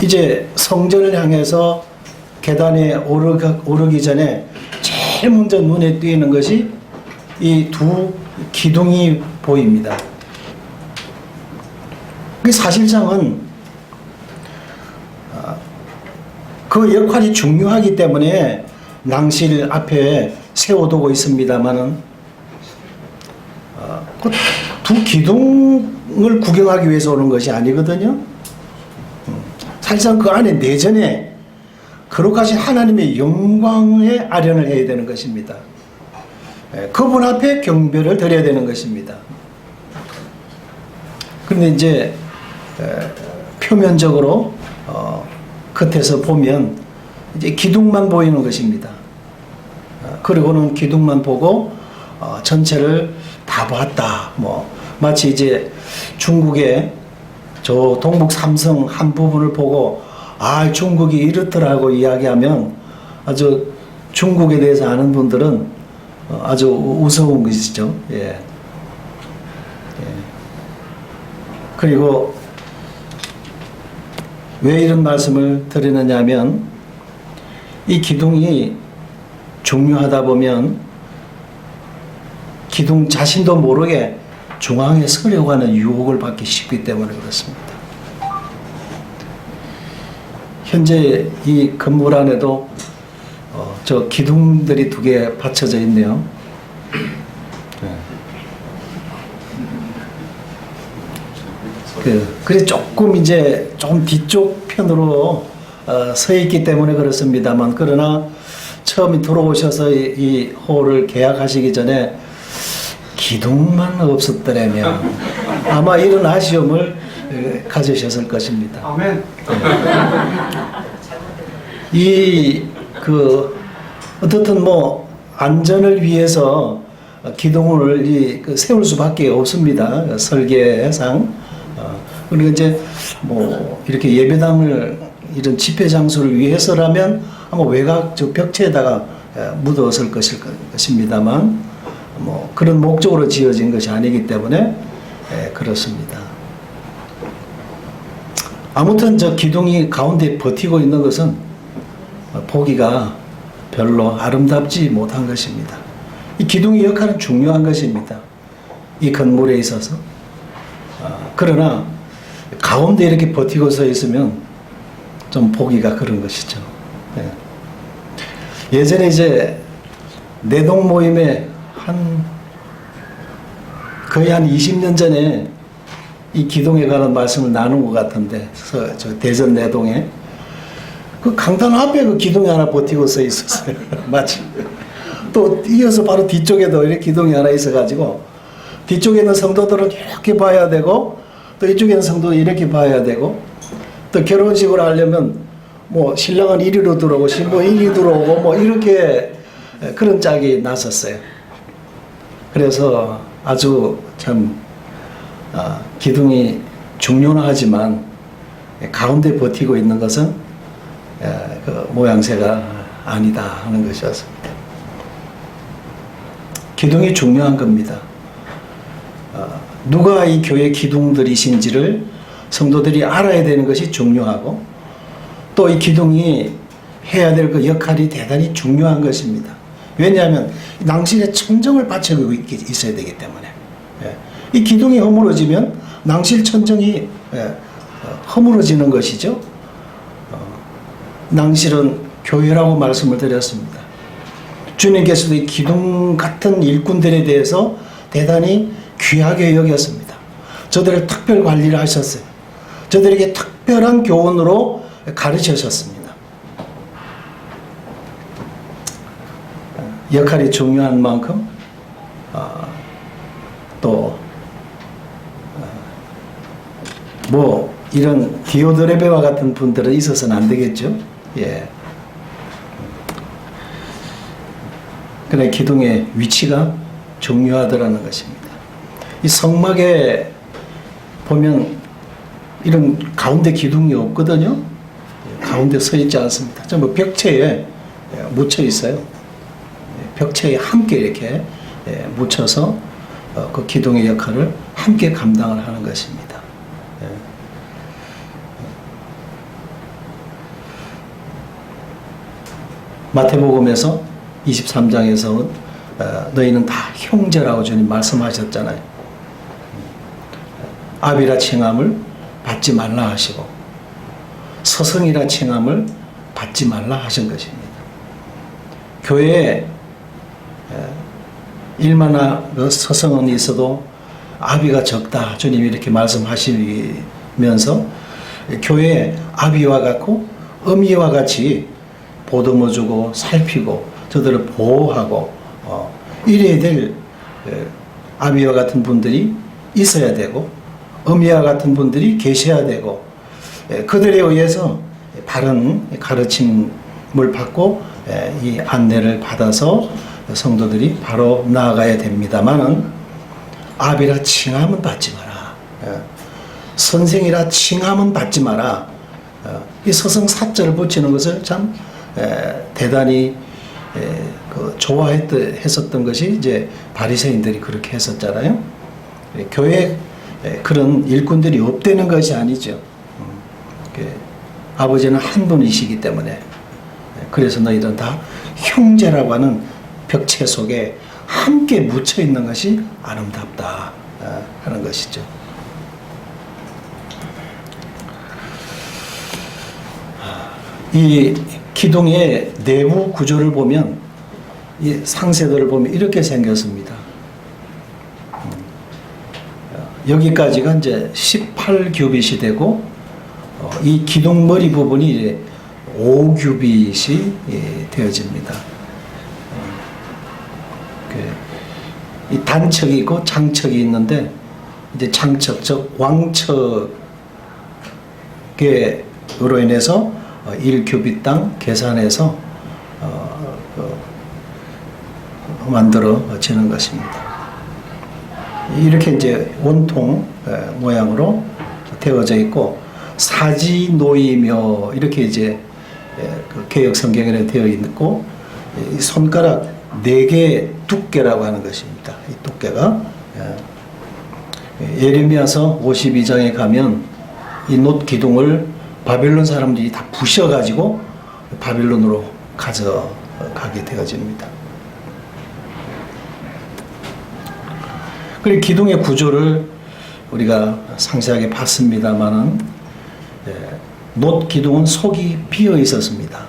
이제 성전을 향해서 계단에 오르기 전에 제일 먼저 눈에 띄는 것이 이 두 기둥이 보입니다. 사실상은 그 역할이 중요하기 때문에 낭실 앞에 세워두고 있습니다만은 그 두 기둥을 구경하기 위해서 오는 것이 아니거든요. 사실상 그 안에 내전에 거룩하신 하나님의 영광에 아련을 해야 되는 것입니다. 그분 앞에 경배를 드려야 되는 것입니다. 그런데 이제 표면적으로 겉에서 보면 이제 기둥만 보이는 것입니다. 그리고는 기둥만 보고 전체를 다 봤다. 마치 이제 중국의 저 동북 삼성 한 부분을 보고 중국이 이렇더라고 이야기하면 아주 중국에 대해서 아는 분들은 아주 우스운 것이죠. 예. 그리고 왜 이런 말씀을 드리느냐 하면 이 기둥이 중요하다 보면 기둥 자신도 모르게 중앙에 서려고 하는 유혹을 받기 쉽기 때문에 그렇습니다. 현재 이 건물 안에도 저 기둥들이 두 개 받쳐져 있네요. 그래 조금 뒤쪽 편으로 서 있기 때문에 그렇습니다만, 그러나 처음에 들어오셔서 이 홀을 계약하시기 전에 기둥만 없었더라면 아마 이런 아쉬움을 가지셨을 것입니다. 아멘. 어떻든 안전을 위해서 기둥을 세울 수밖에 없습니다. 설계상. 그리고 이제 이렇게 예배당을 이런 집회 장소를 위해서라면 아마 외곽 저 벽체에다가 묻었을 것입니다만 그런 목적으로 지어진 것이 아니기 때문에 그렇습니다. 아무튼 저 기둥이 가운데 버티고 있는 것은 보기가 별로 아름답지 못한 것입니다. 이 기둥의 역할은 중요한 것입니다. 이 건물에 있어서. 그러나 가운데 이렇게 버티고 서 있으면 좀 보기가 그런 것이죠. 예전에 이제 내동 모임에 거의 한 20년 전에 이 기둥에 관한 말씀을 나눈 것 같은데, 저 대전 내동에 그 강단 앞에 그 기둥이 하나 버티고 서 있었어요. 마치 또 이어서 바로 뒤쪽에도 이렇게 기둥이 하나 있어가지고 뒤쪽에 있는 성도들은 이렇게 봐야 되고 또 이쪽에 있는 성도 이렇게 봐야 되고, 또 결혼식을 하려면 신랑은 이리로 들어오고 신부 이리 들어오고 이렇게 그런 짝이 났었어요. 그래서 아주 참 기둥이 중요는 하지만 가운데 버티고 있는 것은 그 모양새가 아니다 하는 것이었습니다. 기둥이 중요한 겁니다. 누가 이 교회 기둥들이신지를 성도들이 알아야 되는 것이 중요하고, 또 이 기둥이 해야 될 그 역할이 대단히 중요한 것입니다. 왜냐하면 낭실에 천정을 받쳐주고 있어야 되기 때문에. 이 기둥이 허물어지면 낭실 천정이 허물어지는 것이죠. 낭실은 교회라고 말씀을 드렸습니다. 주님께서도 이 기둥 같은 일꾼들에 대해서 대단히 귀하게 여겼습니다. 저들을 특별 관리를 하셨어요. 저들에게 특별한 교훈으로 가르치셨습니다. 역할이 중요한 만큼 또 이런 디오드레베와 같은 분들은 있어서는 안 되겠죠. 예. 그래 기둥의 위치가 중요하더라는 것입니다. 이 성막에 보면 이런 가운데 기둥이 없거든요. 가운데 서 있지 않습니다. 전부 벽체에 묻혀 있어요. 벽체에 함께 이렇게 묻혀서 그 기둥의 역할을 함께 감당을 하는 것입니다. 마태복음에서 23장에서 너희는 다 형제라고 주님 말씀하셨잖아요. 아비라 칭함을 받지 말라 하시고 스승이라 칭함을 받지 말라 하신 것입니다. 교회에 일만한 스승은 있어도 아비가 적다 주님이 이렇게 말씀하시면서 교회에 아비와 같고 어미와 같이 보듬어주고 살피고 저들을 보호하고 이래야 될 아비와 같은 분들이 있어야 되고 어미와 같은 분들이 계셔야 되고 그들에 의해서 바른 가르침을 받고 이 안내를 받아서 성도들이 바로 나아가야 됩니다만은 아비라 칭함은 받지 마라. 선생이라 칭함은 받지 마라. 이 서성 사자를 붙이는 것을 참 대단히 좋아했었던 것이 이제 바리새인들이 그렇게 했었잖아요. 교회 그런 일꾼들이 없다는 것이 아니죠. 아버지는 한 분이시기 때문에 그래서 너희들은 다 형제라고 하는 벽체 속에 함께 묻혀 있는 것이 아름답다 하는 것이죠. 이 기둥의 내부 구조를 보면 이 상세도를 보면 이렇게 생겼습니다. 여기까지가 이제 18규빗이 되고 이 기둥 머리 부분이 이제 5규빗이 되어집니다. 이 단척이 있고 장척이 있는데 이제 장척 즉 왕척으로 인해서 1규빗당 계산해서 만들어지는 것입니다. 이렇게 이제 원통 모양으로 되어져 있고 사지노이며 이렇게 이제 그 개역 성경에 되어 있고 손가락 4개 두께라고 하는 것입니다. 이 두께가 예레미야서 52장에 가면 이 놋 기둥을 바벨론 사람들이 다 부셔가지고 바벨론으로 가져가게 되어집니다. 그리고 기둥의 구조를 우리가 상세하게 봤습니다만은 놋 기둥은 속이 비어 있었습니다.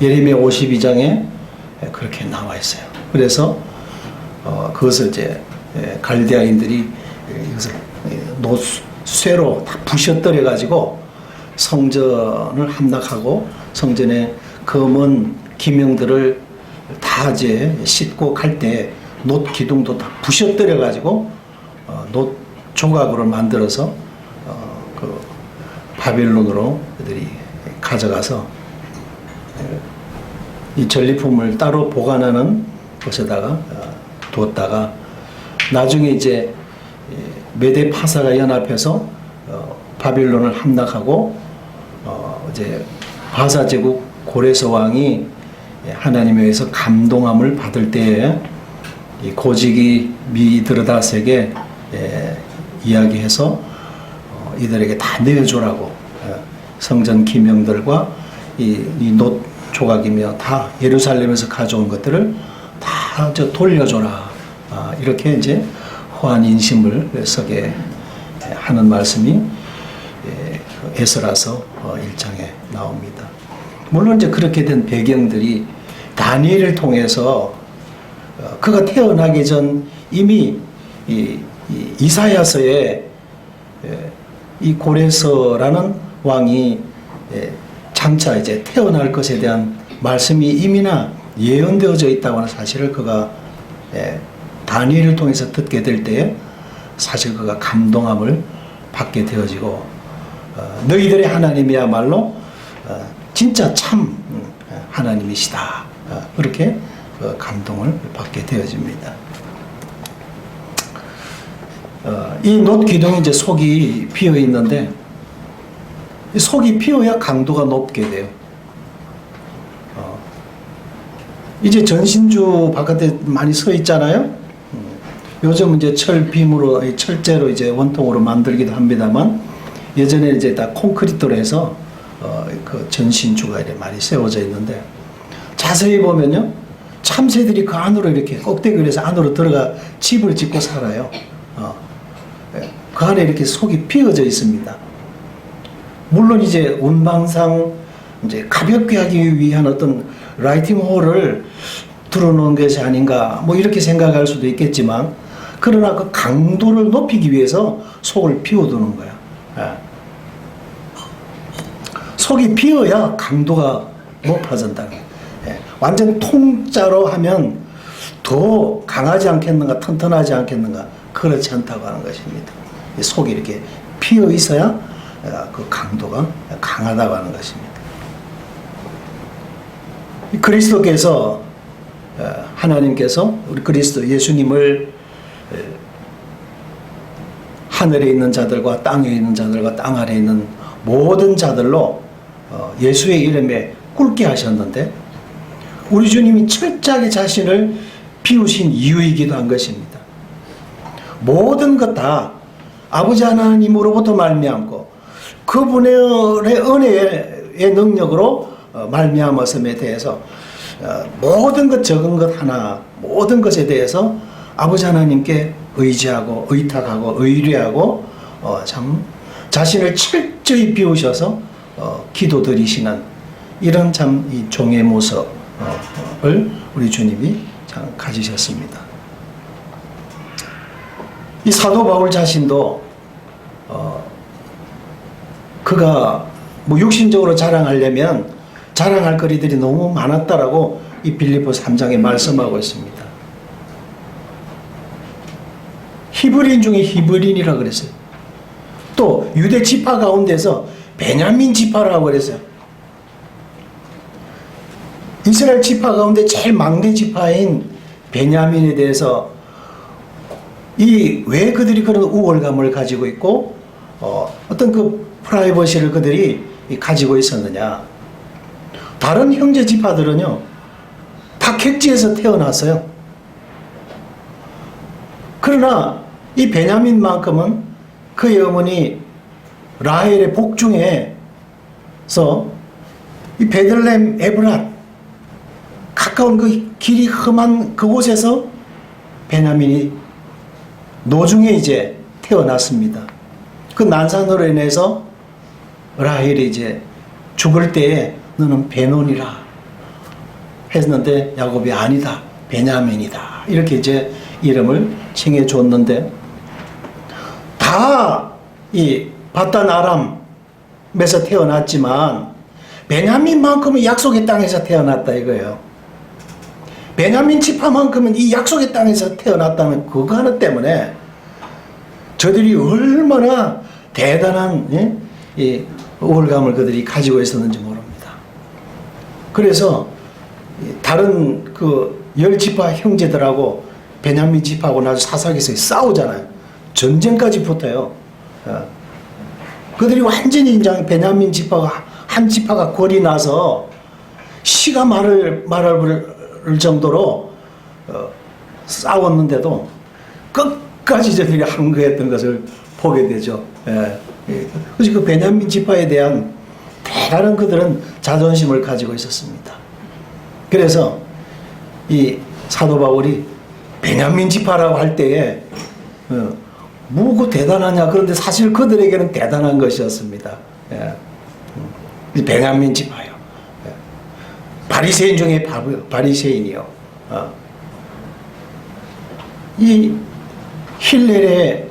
예레미야 52장에 그렇게 나와 있어요. 그래서 그것을 이제 갈대아인들이 이것을 쇠로 다 부셔뜨려 가지고 성전을 함락하고 성전의 검은 기명들을 다 이제 싣고 갈 때 놋 기둥도 다 부셔뜨려 가지고 놋 조각으로 만들어서 그 바빌론으로 그들이 가져가서 이 전리품을 따로 보관하는 곳에다가 두었다가 나중에 이제 메데 파사가 연합해서 바빌론을 함락하고 이제 바사 제국 고레스 왕이 하나님에 의해서 감동함을 받을 때에 이 고지기 미드르닷에게 이야기해서 이들에게 다 내어주라고 성전 기명들과 이 놋 조각이며 다 예루살렘에서 가져온 것들을 다 돌려줘라. 이렇게 이제 호한 인심을 서게 하는 말씀이 에스라서 1장에 나옵니다. 물론 이제 그렇게 된 배경들이 다니엘을 통해서 그가 태어나기 전 이미 이사야서에 이 고레스라는 왕이 장차 이제 태어날 것에 대한 말씀이 이미나 예언되어져 있다고 하는 사실을 그가 다니엘을 통해서 듣게 될 때에 사실 그가 감동함을 받게 되어지고 너희들의 하나님이야말로 진짜 참 하나님이시다. 그렇게 감동을 받게 되어집니다. 이 놋 기둥이 이제 속이 비어 있는데 속이 비어야 강도가 높게 돼요. 이제 전신주 바깥에 많이 서 있잖아요. 요즘 이제 철빔으로 철제로 이제 원통으로 만들기도 합니다만 예전에 이제 다 콘크리트로 해서 그 전신주가 이렇게 많이 세워져 있는데 자세히 보면요, 참새들이 그 안으로 이렇게 꼭대기에서 안으로 들어가 집을 짓고 살아요. 그 안에 이렇게 속이 비어져 있습니다. 물론 이제 운방상 이제 가볍게 하기 위한 어떤 라이팅 홀을 들어놓은 것이 아닌가, 뭐 이렇게 생각할 수도 있겠지만, 그러나 그 강도를 높이기 위해서 속을 비워두는 거야. 속이 비어야 강도가 높아진다는 거야. 완전 통짜로 하면 더 강하지 않겠는가, 튼튼하지 않겠는가, 그렇지 않다고 하는 것입니다. 속이 이렇게 비어 있어야 그 강도가 강하다고 하는 것입니다. 그리스도께서, 하나님께서 우리 그리스도 예수님을 하늘에 있는 자들과 땅에 있는 자들과 땅 아래에 있는 모든 자들로 예수의 이름에 꿇게 하셨는데, 우리 주님이 철저하게 자신을 비우신 이유이기도 한 것입니다. 모든 것 다 아버지 하나님으로부터 말미암고 그분의 은혜의 능력으로 말미암았음에 대해서 모든 것, 적은 것 하나, 모든 것에 대해서 아버지 하나님께 의지하고 의탁하고 의뢰하고 참 자신을 철저히 비우셔서 기도드리시는 이런 참 이 종의 모습을 우리 주님이 참 가지셨습니다. 이 사도 바울 자신도 그가 뭐 육신적으로 자랑하려면 자랑할 거리들이 너무 많았다라고 이 빌립보 3장에 말씀하고 있습니다. 히브리인 중에 히브리인이라 그랬어요. 또 유대 지파 가운데서 베냐민 지파라고 그랬어요. 이스라엘 지파 가운데 제일 막내 지파인 베냐민에 대해서 왜 그들이 그런 우월감을 가지고 있고 어떤 그 프라이버시를 그들이 가지고 있었느냐. 다른 형제 지파들은요, 다 객지에서 태어났어요. 그러나 이 베냐민만큼은 그의 어머니 라헬의 복중에서 이 베들레헴 에브랏 가까운 그 길이 험한 그곳에서 베냐민이 노중에 이제 태어났습니다. 그 난산으로 인해서 라헬이 이제 죽을 때에 너는 베논이라 했는데 야곱이 아니다, 베냐민이다, 이렇게 이제 이름을 칭해 줬는데, 다 이 바단 아람에서 태어났지만 베냐민만큼은 약속의 땅에서 태어났다 이거예요. 베냐민 지파만큼은 이 약속의 땅에서 태어났다는 그거 하나 때문에 저들이 얼마나 대단한 이 우월감을 그들이 가지고 있었는지 모릅니다. 그래서 다른 그 열 지파 형제들하고 베냐민 지파하고 나서 사사기에서 싸우잖아요. 전쟁까지 붙어요. 그들이 완전히 이제 베냐민 지파가 한 지파가 골이 나서 시가 말을 정도로 싸웠는데도 끝까지 저들이 항거했던 것을 보게 되죠. 그래서 그 베냐민 지파에 대한 대단한 그들은 자존심을 가지고 있었습니다. 그래서 이 사도 바울이 베냐민 지파라고 할 때에 뭐고 대단하냐, 그런데 사실 그들에게는 대단한 것이었습니다. 이 베냐민 지파요. 바리새인 중에 바리새인이요. 이 힐렐의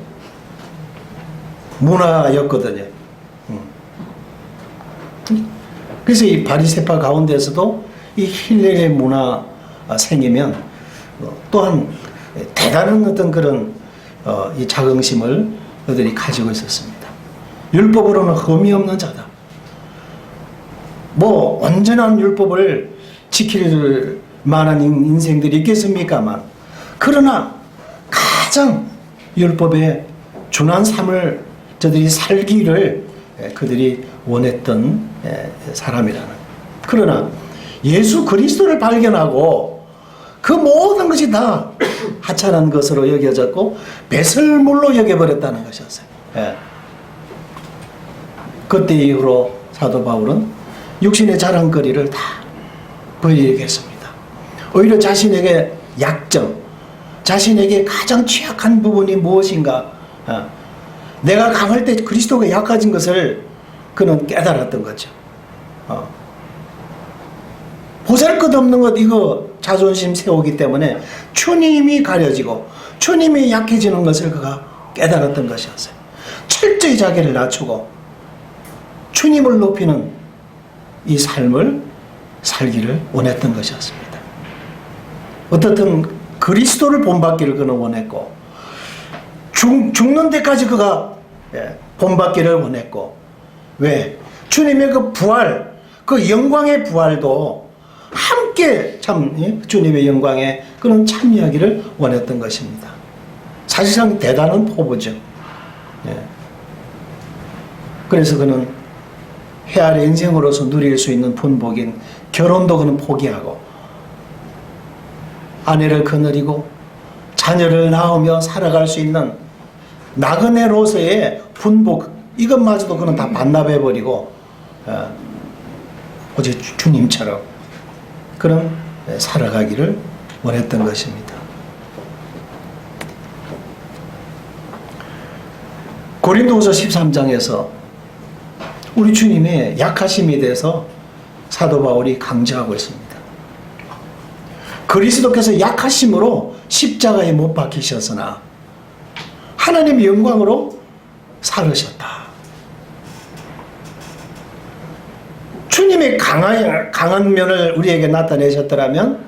문화였거든요. 그래서 이 바리새파 가운데서도 이 힐렐의 문화 생기면 또한 대단한 어떤 그런 이 자긍심을 그들이 가지고 있었습니다. 율법으로는 흠이 없는 자다. 뭐 온전한 율법을 지킬 만한 인생들이 있겠습니까만, 그러나 가장 율법에 준한 삶을 저들이 살기를 그들이 원했던 사람이라는. 그러나 예수 그리스도를 발견하고 그 모든 것이 다 하찮은 것으로 여겨졌고 배설물로 여겨버렸다는 것이었어요. 그때 이후로 사도 바울은 육신의 자랑거리를 다 보이겠습니다. 오히려 자신에게 약점, 자신에게 가장 취약한 부분이 무엇인가, 내가 강할 때 그리스도가 약해진 것을 그는 깨달았던 거죠. 보잘것없는 것, 이거 자존심 세우기 때문에 주님이 가려지고 주님이 약해지는 것을 그가 깨달았던 것이었어요. 철저히 자기를 낮추고 주님을 높이는 이 삶을 살기를 원했던 것이었습니다. 어떻든 그리스도를 본받기를 그는 원했고, 죽는 데까지 그가 본받기를 원했고, 왜? 주님의 그 부활, 그 영광의 부활도 함께 참 주님의 영광에 그는 참여하기를 원했던 것입니다. 사실상 대단한 포부죠. 그래서 그는 헤아려 인생으로서 누릴 수 있는 분복인 결혼도 그는 포기하고, 아내를 거느리고 자녀를 낳으며 살아갈 수 있는 나그네로서의 분복, 이것마저도 그는 다 반납해버리고 오직 주님처럼 그런 살아가기를 원했던 것입니다. 고린도후서 13장에서 우리 주님의 약하심에 대해서 사도 바울이 강조하고 있습니다. 그리스도께서 약하심으로 십자가에 못 박히셨으나 하나님의 영광으로 살으셨다. 주님의 강한 면을 우리에게 나타내셨더라면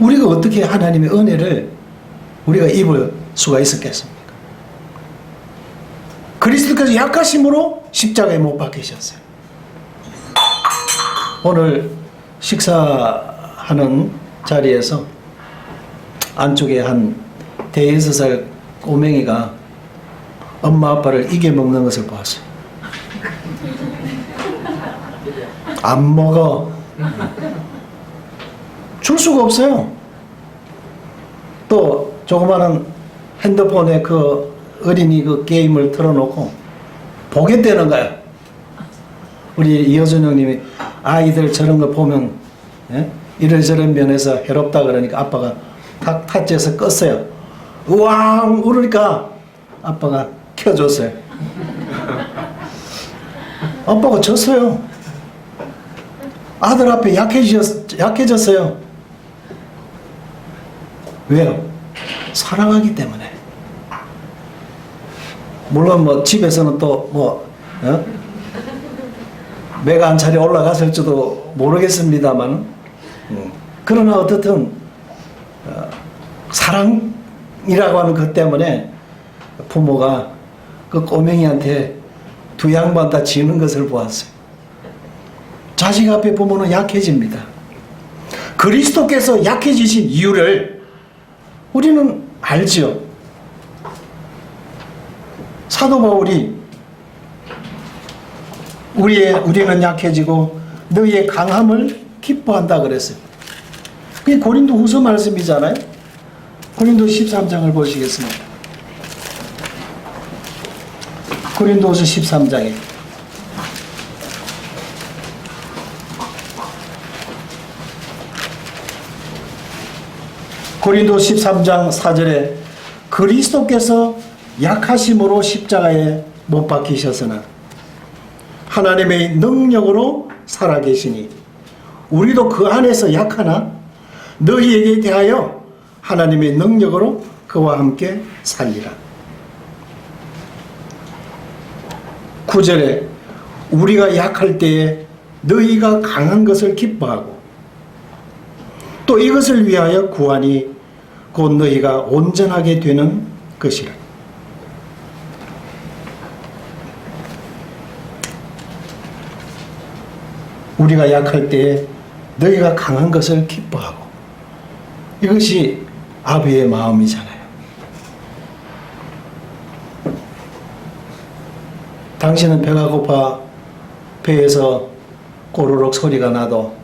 우리가 어떻게 하나님의 은혜를 우리가 입을 수가 있었겠습니까? 그리스도께서 약하심으로 십자가에 못 박히셨어요. 오늘 식사하는 자리에서 안쪽에 한 대여섯 살 꼬맹이가 엄마 아빠를 이겨먹는 것을 보았어요. 안 먹어. 줄 수가 없어요. 또 조그마한 핸드폰에 그 어린이 그 게임을 틀어놓고 보겠다는 거야. 우리 이호준 형님이 아이들 저런 거 보면 이런저런 면에서 해롭다 그러니까 아빠가 탁 타치해서 껐어요. 우왕 울으니까 아빠가 켜줬어요. 아빠가 졌어요. 아들 앞에 약해졌어요. 왜요? 사랑하기 때문에. 물론 뭐 집에서는 또 매가 한 차례 올라갔을지도 모르겠습니다만, 그러나 어떻든 사랑이라고 하는 것 때문에 부모가 그 꼬맹이한테 두 양반 다 지는 것을 보았어요. 자식 앞에 부모는 약해집니다. 그리스도께서 약해지신 이유를 우리는 알지요. 사도 바울이 우리는 약해지고 너희의 강함을 기뻐한다 그랬어요. 그게 고린도 후서 말씀이잖아요. 고린도 13장을 보시겠습니다. 고린도후서 13장에 고린도 13장 4절에 그리스도께서 약하심으로 십자가에 못 박히셨으나 하나님의 능력으로 살아계시니 우리도 그 안에서 약하나 너희에게 대하여 하나님의 능력으로 그와 함께 살리라. 9절에 우리가 약할 때에 너희가 강한 것을 기뻐하고 또 이것을 위하여 구하니 곧 너희가 온전하게 되는 것이라. 우리가 약할 때에 너희가 강한 것을 기뻐하고, 이것이 아버지의 마음이잖아요. 당신은 배가 고파 배에서 꼬르륵 소리가 나도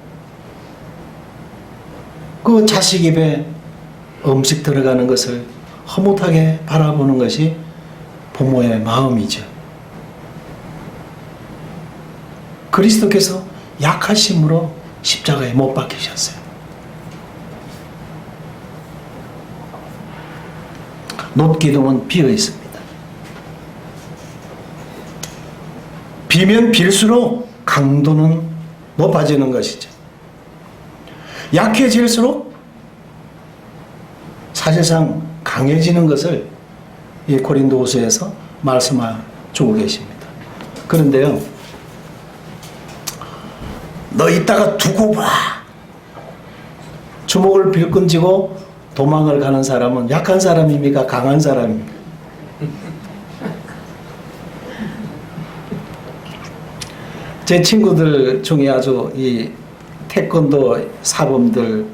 그 자식 입에 음식 들어가는 것을 허무하게 바라보는 것이 부모의 마음이죠. 그리스도께서 약하심으로 십자가에 못 박히셨어요. 놋기둥은 비어 있습니다. 비면 빌수록 강도는 높아지는 것이죠. 약해질수록 사실상 강해지는 것을 이 고린도후서에서 말씀하고 계십니다. 그런데요, 너 이따가 두고 봐. 주먹을 빌끈 쥐고 도망을 가는 사람은 약한 사람입니까? 강한 사람입니까? 제 친구들 중에 아주 이 태권도 사범들,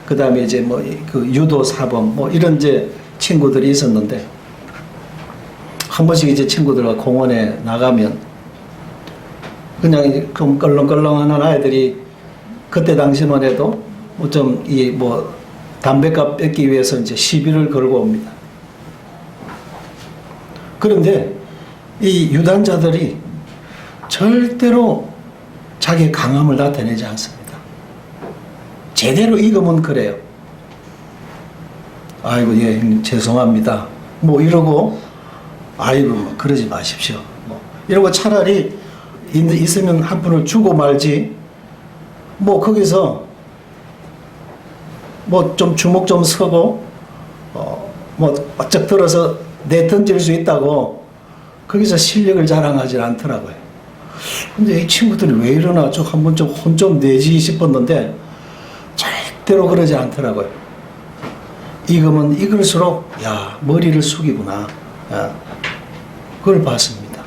그 다음에 이제 뭐 그 유도 사범, 뭐 이런 이제 친구들이 있었는데, 한 번씩 이제 친구들과 공원에 나가면 그냥 좀 껄렁껄렁하는 아이들이 그때 당시만 해도 뭐 좀 이 뭐 담배값 뺏기 위해서 이제 시비를 걸고 옵니다. 그런데 이 유단자들이 절대로 자기의 강함을 나타내지 않습니다. 제대로 익으면 그래요. 아이고, 예, 형님, 죄송합니다. 뭐 이러고, 아이고, 뭐 그러지 마십시오. 뭐 이러고 차라리 있으면 한 푼을 주고 말지, 뭐 거기서 뭐 좀 주먹 좀 서고, 뭐 바짝 들어서 내던질 수 있다고 거기서 실력을 자랑하지 않더라고요. 근데 이 친구들이 왜 이러나 좀 한번 좀 혼 좀 내지 싶었는데 절대로 그러지 않더라고요. 익으면 익을수록 야, 머리를 숙이구나. 야, 그걸 봤습니다.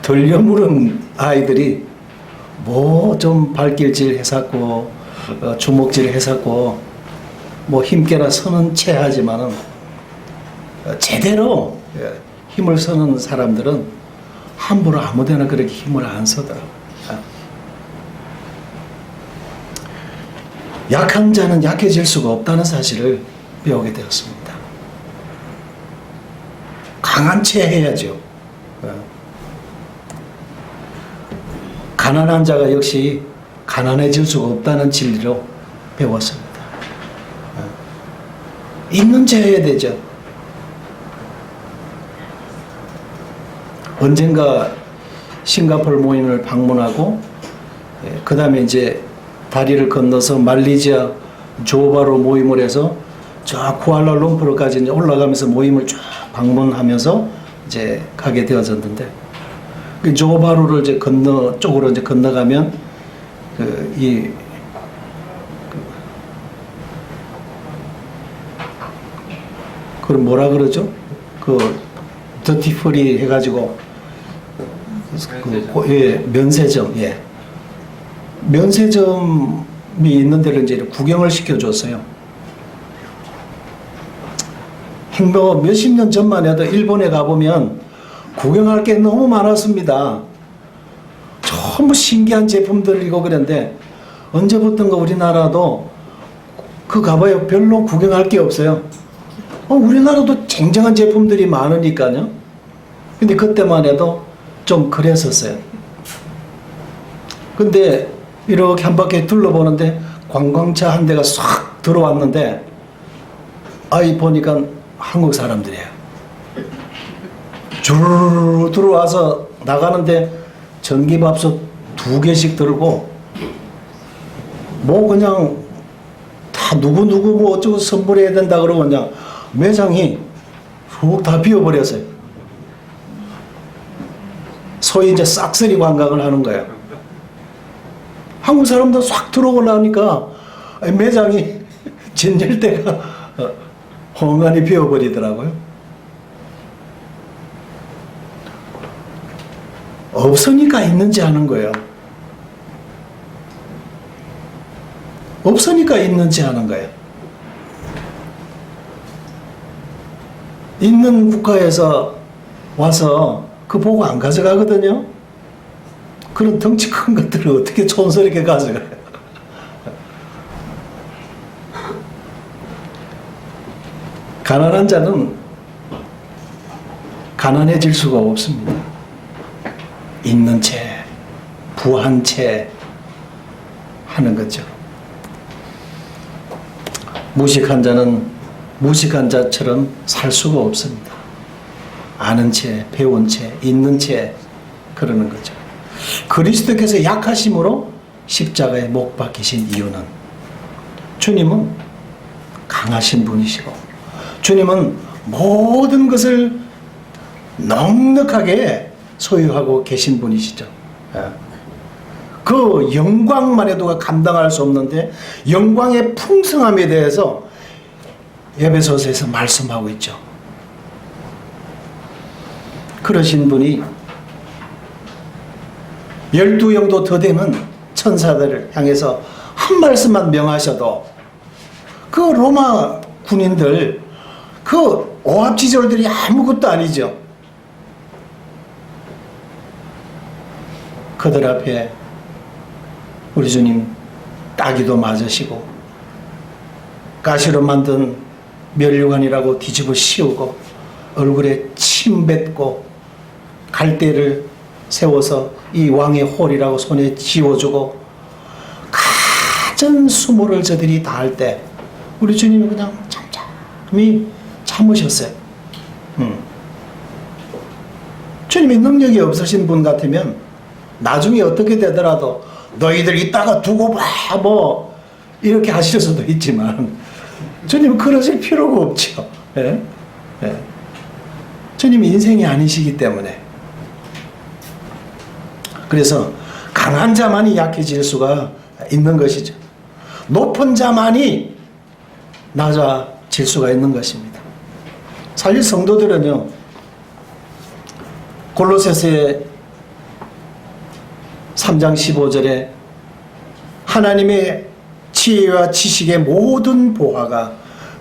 덜 여무른 아이들이 뭐 좀 발길질 해샀고 주먹질 해샀고 뭐 힘께나 서는 채 하지만은 제대로 힘을 쓰는 사람들은 함부로 아무데나 그렇게 힘을 안 쓰더라고요. 약한 자는 약해질 수가 없다는 사실을 배우게 되었습니다. 강한 채 해야죠. 가난한 자가 역시 가난해질 수가 없다는 진리로 배웠습니다. 있는 채 해야 되죠. 언젠가 싱가포르 모임을 방문하고 그 다음에 이제 다리를 건너서 말레이시아 조바로 모임을 해서 저 쿠알라룸푸르까지 이제 올라가면서 모임을 쭉 방문하면서 이제 가게 되어졌는데, 그 조바루를 이제 쪽으로 이제 건너가면 그럼 뭐라 그러죠? 더티프리 해가지고 면세점, 예. 면세점이 있는 데를 이제 구경을 시켜줬어요. 행보 몇십 년 전만 해도 일본에 가보면 구경할 게 너무 많았습니다. 전부 신기한 제품들이고 그런데 언제부턴가 우리나라도 그 가봐요. 별로 구경할 게 없어요. 우리나라도 쟁쟁한 제품들이 많으니까요. 근데 그때만 해도 좀 그랬었어요. 근데 이렇게 한 바퀴 둘러보는데 관광차 한 대가 싹 들어왔는데 아이 보니까 한국 사람들이에요. 줄 들어와서 나가는데 전기밥솥 2개씩 들고 뭐 그냥 다 누구누구 뭐 어쩌고 선물해야 된다 그러고 그냥 매장이 훅 다 비워버렸어요. 소위 이제 싹쓸이 관광을 하는 거예요. 한국 사람도 싹 들어오고 나니까 매장이 진열대가 엉망이 비워버리더라고요. 없으니까 있는지 하는 거예요. 없으니까 있는지 하는 거예요. 있는 국가에서 와서 그 보고 안 가져가거든요. 그런 덩치 큰 것들을 어떻게 촌스럽게 가져가요? 가난한 자는 가난해질 수가 없습니다. 있는 채, 부한 채 하는 거죠. 무식한 자는 무식한 자처럼 살 수가 없습니다. 아는 채, 배운 채, 있는 채 그러는 거죠. 그리스도께서 약하심으로 십자가에 못 박히신 이유는 주님은 강하신 분이시고 주님은 모든 것을 넉넉하게 소유하고 계신 분이시죠. 그 영광만 해도 감당할 수 없는데 영광의 풍성함에 대해서 에베소서에서 말씀하고 있죠. 그러신 분이 12영도 더 되는 천사들을 향해서 한 말씀만 명하셔도 그 로마 군인들 그 오합지졸들이 아무것도 아니죠. 그들 앞에 우리 주님 따기도 맞으시고 가시로 만든 면류관이라고 뒤집어 씌우고 얼굴에 침 뱉고 갈대를 세워서 이 왕의 홀이라고 손에 쥐어주고 갖은 수모를 저들이 다 할 때 우리 주님이 그냥 잠잠히 참으셨어요. 주님이 능력이 없으신 분 같으면 나중에 어떻게 되더라도 너희들 이따가 두고 봐 뭐 이렇게 하실 수도 있지만 주님은 그러실 필요가 없죠. 예? 예. 주님 인생이 아니시기 때문에. 그래서 강한 자만이 약해질 수가 있는 것이죠. 높은 자만이 낮아질 수가 있는 것입니다. 사실 성도들은요, 골로새서의 3장 15절에 하나님의 지혜와 지식의 모든 보화가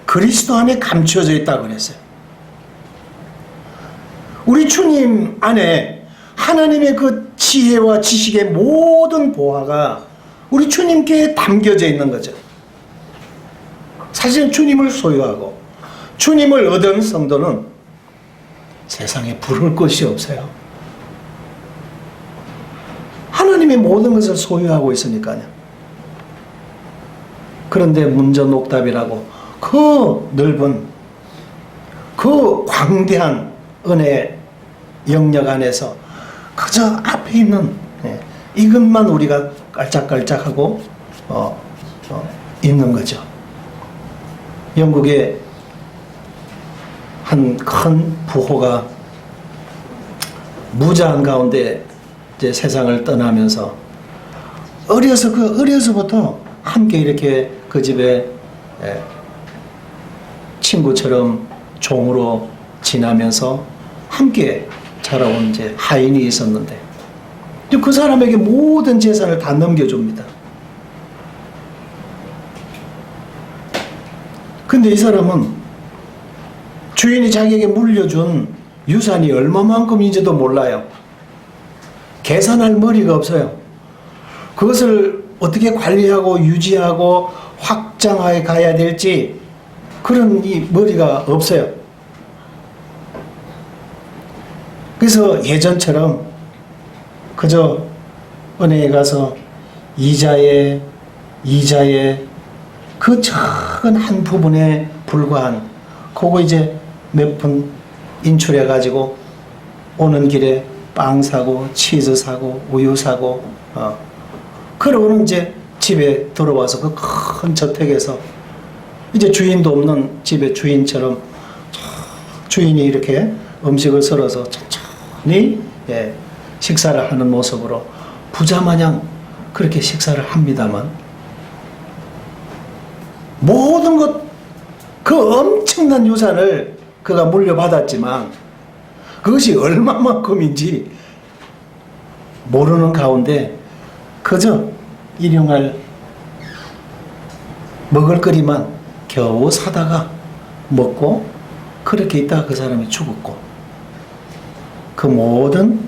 그리스도 안에 감추어져 있다고 그랬어요. 우리 주님 안에 하나님의 그 지혜와 지식의 모든 보화가 우리 주님께 담겨져 있는 거죠. 사실 주님을 소유하고 주님을 얻은 성도는 세상에 부를 것이 없어요. 하나님의 모든 것을 소유하고 있으니까요. 그런데 문전옥답이라고 그 넓은 그 광대한 은혜의 영역 안에서 그저 앞에 있는 이것만 우리가 깔짝깔짝하고 있는 거죠. 영국의 한 큰 부호가 무자한 가운데 이제 세상을 떠나면서 어려서부터 함께 이렇게 그 집에 친구처럼 종으로 지나면서 함께 자라온 이제 하인이 있었는데 그 사람에게 모든 재산을 다 넘겨줍니다. 근데 이 사람은 주인이 자기에게 물려준 유산이 얼마만큼인지도 몰라요. 계산할 머리가 없어요. 그것을 어떻게 관리하고 유지하고 확장해 가야 될지 그런 이 머리가 없어요. 그래서 예전처럼 그저 은행에 가서 이자에 그 작은 한 부분에 불과한 그거 이제 몇 푼 인출해 가지고 오는 길에 빵 사고 치즈 사고 우유 사고 그러고는 이제 집에 들어와서 그 큰 저택에서 이제 주인도 없는 집의 주인처럼 주인이 이렇게 음식을 썰어서 천천히 식사를 하는 모습으로 부자 마냥 그렇게 식사를 합니다만 모든 것 그 엄청난 유산을 그가 물려받았지만 그것이 얼마만큼인지 모르는 가운데 그저 일용할 먹을거리만 겨우 사다가 먹고 그렇게 있다가 그 사람이 죽었고 그 모든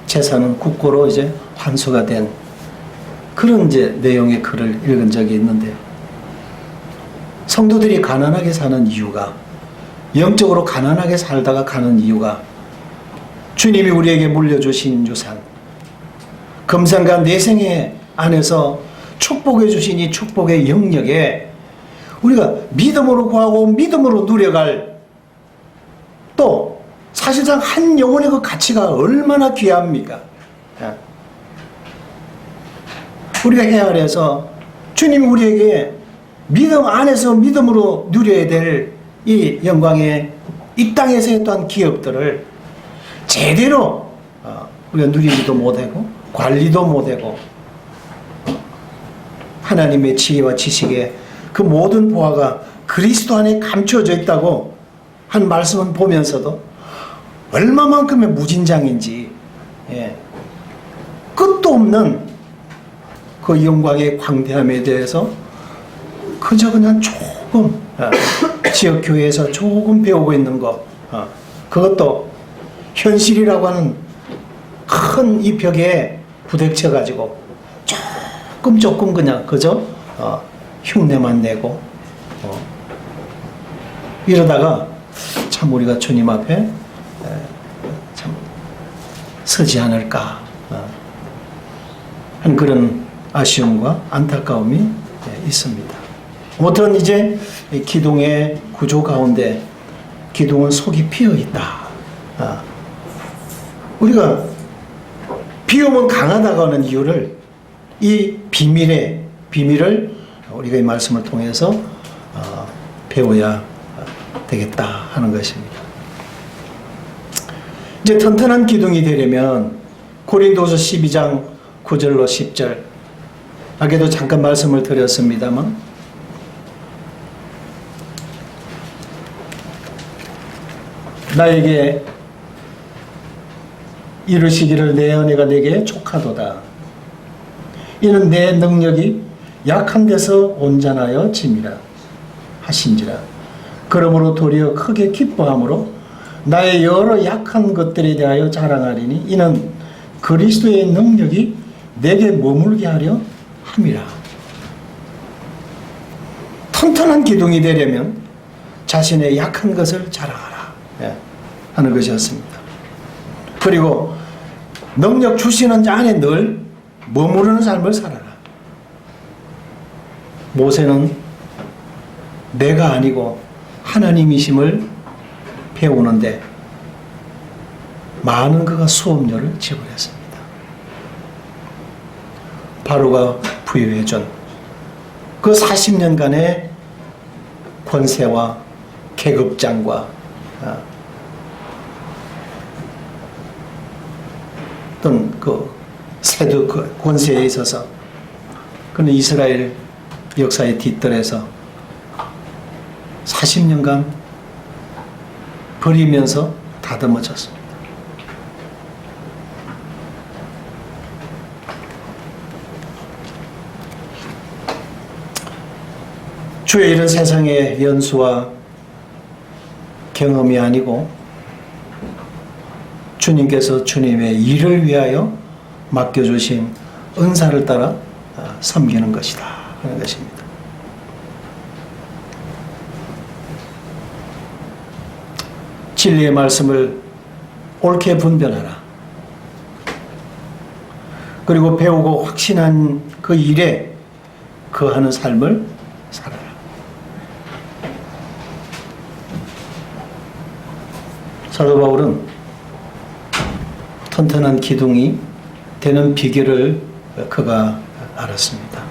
재산은 국고로 이제 환수가 된 그런 이제 내용의 글을 읽은 적이 있는데요. 성도들이 가난하게 사는 이유가 영적으로 가난하게 살다가 가는 이유가 주님이 우리에게 물려주신 유산 금생과 내생의 안에서 축복해 주신 이 축복의 영역에 우리가 믿음으로 구하고 믿음으로 누려갈, 또 사실상 한 영혼의 그 가치가 얼마나 귀합니까? 우리가 헤아려서 주님이 우리에게 믿음 안에서 믿음으로 누려야 될 이 영광의 이 땅에서의 또한 기업들을 제대로 우리가 누리지도 못하고 관리도 못하고 하나님의 지혜와 지식에 그 모든 보화가 그리스도 안에 감추어져 있다고 한 말씀은 보면서도 얼마만큼의 무진장인지, 끝도 없는 그 영광의 광대함에 대해서 그저 그냥 조금 지역교회에서 조금 배우고 있는 것, 그것도 현실이라고 하는 큰 이 벽에 부딪혀 가지고 조금 그냥 그저 흉내만 내고 이러다가 참 우리가 주님 앞에 참 서지 않을까 하는 그런 아쉬움과 안타까움이 있습니다. 아무튼 이제 기둥의 구조 가운데 기둥은 속이 피어 있다. 우리가 비움은 강하다고 하는 이유를, 이 비밀을 우리가 이 말씀을 통해서 배워야 되겠다 하는 것입니다. 이제 튼튼한 기둥이 되려면 고린도서 12장 9절로 10절, 아까도 잠깐 말씀을 드렸습니다만 나에게 이루시기를 내 은혜가 내게 족하도다. 이는 내 능력이 약한 데서 온전하여 짐이라 하신지라. 그러므로 도리어 크게 기뻐함으로 나의 여러 약한 것들에 대하여 자랑하리니 이는 그리스도의 능력이 내게 머물게 하려 함이라. 튼튼한 기둥이 되려면 자신의 약한 것을 자랑하라 하는 것이었습니다. 그리고 능력 주시는 자 안에 늘 머무르는 삶을 살아라. 모세는 내가 아니고 하나님이심을 배우는데 많은 그가 수업료를 지불했습니다. 바로가 부여해준 그 40년간의 권세와 계급장과 어떤 그 세도 그 권세에 있어서 그는 이스라엘 역사의 뒤뜰에서 40년간 버리면서 다듬어졌습니다. 주의 일은 세상의 연수와 경험이 아니고 주님께서 주님의 일을 위하여 맡겨주신 은사를 따라 섬기는 것이다 하는 것입니다. 진리의 말씀을 옳게 분별하라. 그리고 배우고 확신한 그 일에 거하는 삶을 살아라. 사도 바울은 튼튼한 기둥이 되는 비결을 그가 알았습니다.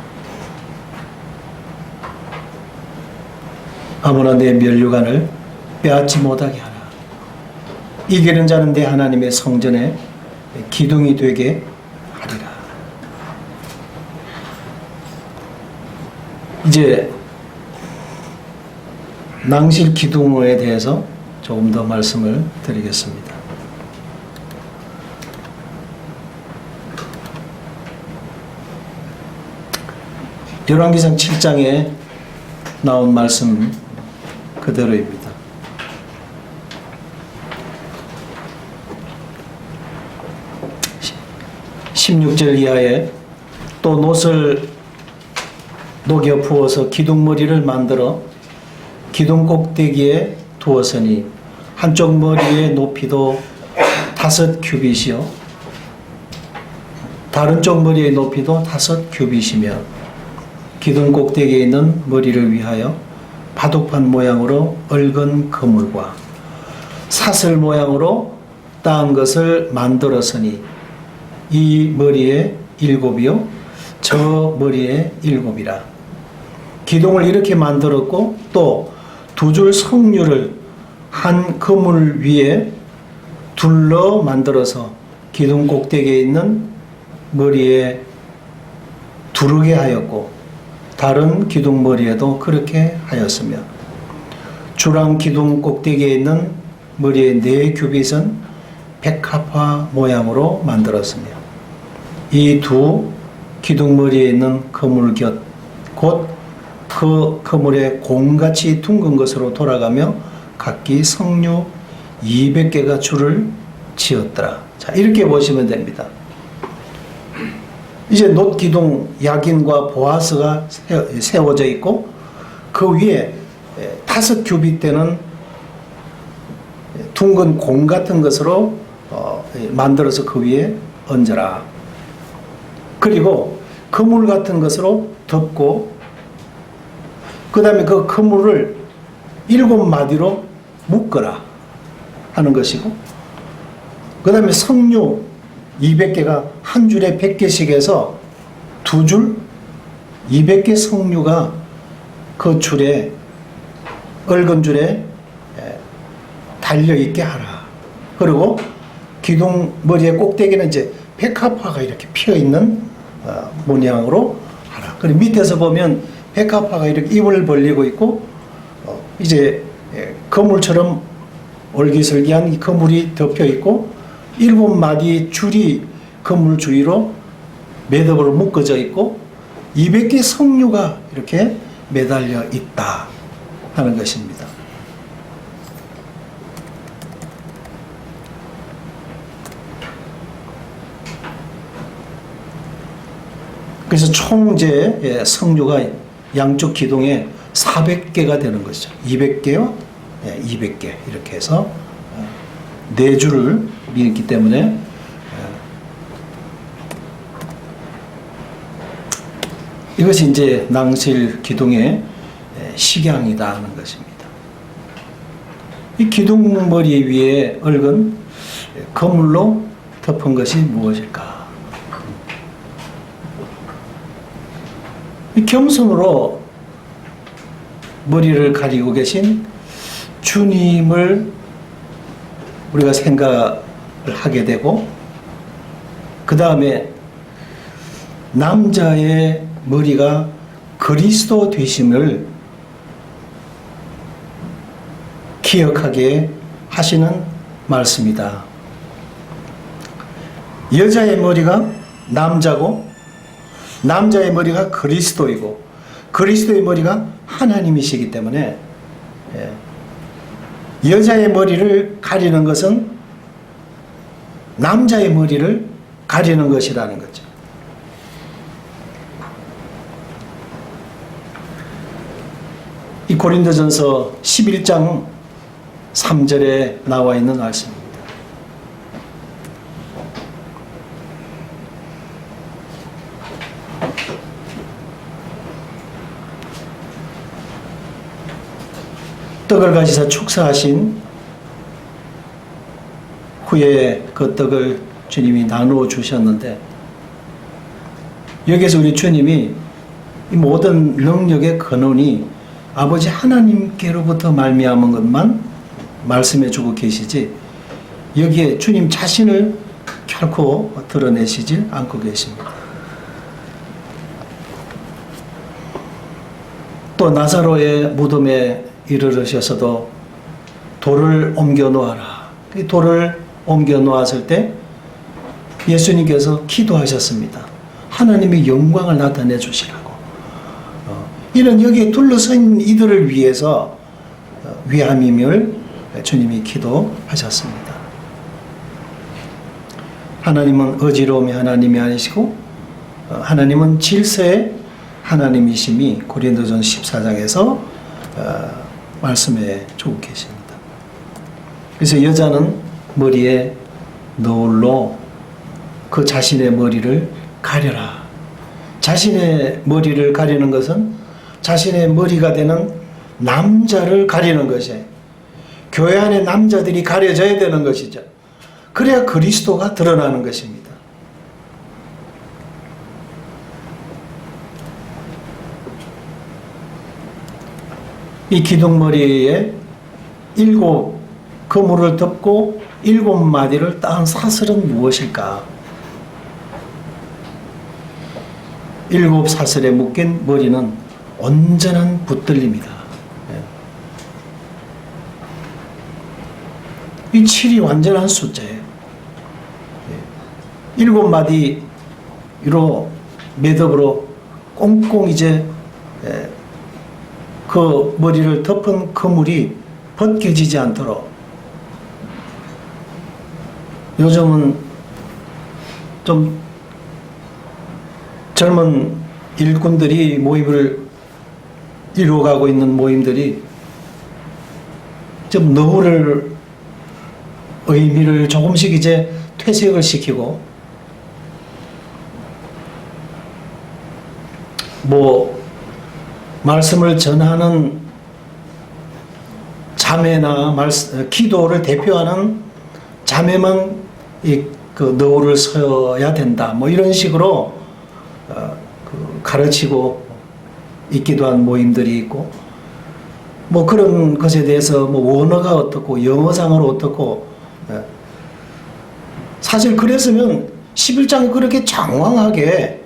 아무나 내 면류관을 빼앗지 못하게 하라. 이기는 자는 내 하나님의 성전에 기둥이 되게 하리라. 이제 낭실 기둥에 대해서 조금 더 말씀을 드리겠습니다. 열왕기상 7장에 나온 말씀 그대로입니다. 16절 이하에 또 놋을 녹여 부어서 기둥머리를 만들어 기둥 꼭대기에 두었으니 한쪽 머리의 높이도 5 규빗이요 다른 쪽 머리의 높이도 5규빗이며 기둥 꼭대기에 있는 머리를 위하여 바둑판 모양으로 얽은 그물과 사슬 모양으로 따은 것을 만들었으니 이 머리에 7이요 저 머리에 7이라. 기둥을 이렇게 만들었고 또 2줄 석류를 한 그물 위에 둘러 만들어서 기둥 꼭대기에 있는 머리에 두르게 하였고 다른 기둥 머리에도 그렇게 하였으며 주랑 기둥 꼭대기에 있는 머리의 4규빗은 백합화 모양으로 만들었으며 이 2 기둥 머리에 있는 그물 곁 곧 그 그물에 공같이 둥근 것으로 돌아가며 각기 석류 200개가 줄을 지었더라. 자, 이렇게 보시면 됩니다. 이제 놋기둥 야긴과 보아스가 세워져 있고 그 위에 5규빗 되는 둥근 공 같은 것으로 만들어서 그 위에 얹어라. 그리고 그물 같은 것으로 덮고 그 다음에 그 그물을 7마디로 묶어라 하는 것이고 그 다음에 석류 200개가 한 줄에 100개씩 해서 2줄 200개 석류가 그 줄에 얽은 줄에 달려있게 하라. 그리고 기둥 머리의 꼭대기는 이제 백합화가 이렇게 피어있는 모양으로 하라. 그리고 밑에서 보면 백합화가 이렇게 입을 벌리고 있고 이제 거물처럼 올기설기한 이 거물이 덮여 있고 7마디 줄이 거물 주위로 매듭으로 묶어져 있고 200개 석류가 이렇게 매달려 있다 하는 것입니다. 그래서 총 이제 석류가 양쪽 기둥에 400개가 되는 것이죠. 200개와 200개 이렇게 해서 4줄을 밀기 때문에 이것이 이제 낭실 기둥의 식양이다 하는 것입니다. 이 기둥머리 위에 얽은 거물로 덮은 것이 무엇일까? 이 겸손으로 머리를 가리고 계신 주님을 우리가 생각을 하게 되고 그 다음에 남자의 머리가 그리스도 되심을 기억하게 하시는 말씀이다. 여자의 머리가 남자고 남자의 머리가 그리스도이고 그리스도의 머리가 하나님이시기 때문에 여자의 머리를 가리는 것은 남자의 머리를 가리는 것이라는 거죠. 이 고린도전서 11장 3절에 나와 있는 말씀입니다. 떡을 가지사 축사하신 후에 그 떡을 주님이 나누어 주셨는데 여기서 우리 주님이 이 모든 능력의 근원이 아버지 하나님께로부터 말미암은 것만 말씀해 주고 계시지 여기에 주님 자신을 결코 드러내시지 않고 계십니다. 또 나사로의 무덤에 이르르셔서도 돌을 옮겨 놓아라. 그 돌을 옮겨 놓았을 때 예수님께서 기도하셨습니다. 하나님의 영광을 나타내 주시라고. 이런 여기에 둘러선 이들을 위해서 위함임을 주님이 기도하셨습니다. 하나님은 어지러움의 하나님이 아니시고 하나님은 질서의 하나님이심이 고린도전 14장에서 말씀해 주고 계십니다. 그래서 여자는 머리에 너울로 그 자신의 머리를 가려라. 자신의 머리를 가리는 것은 자신의 머리가 되는 남자를 가리는 것이에요. 교회 안에 남자들이 가려져야 되는 것이죠. 그래야 그리스도가 드러나는 것입니다. 이 기둥머리에 7 그물을 덮고 7마디를 딴 사슬은 무엇일까? 7 사슬에 묶인 머리는 온전한 붙들림이다. 이 7이 완전한 숫자예요. 7마디로 매듭으로 꽁꽁 이제 그 머리를 덮은 그물이 벗겨지지 않도록. 요즘은 좀 젊은 일꾼들이 모임을 이루어가고 있는 모임들이 좀 너울을 의미를 조금씩 이제 퇴색을 시키고 뭐 말씀을 전하는 자매나 기도를 대표하는 자매만 그 너울을 서야 된다. 뭐 이런 식으로 가르치고 있기도 한 모임들이 있고 뭐 그런 것에 대해서 뭐 원어가 어떻고 영어상으로 어떻고 사실 그랬으면 11장이 그렇게 장황하게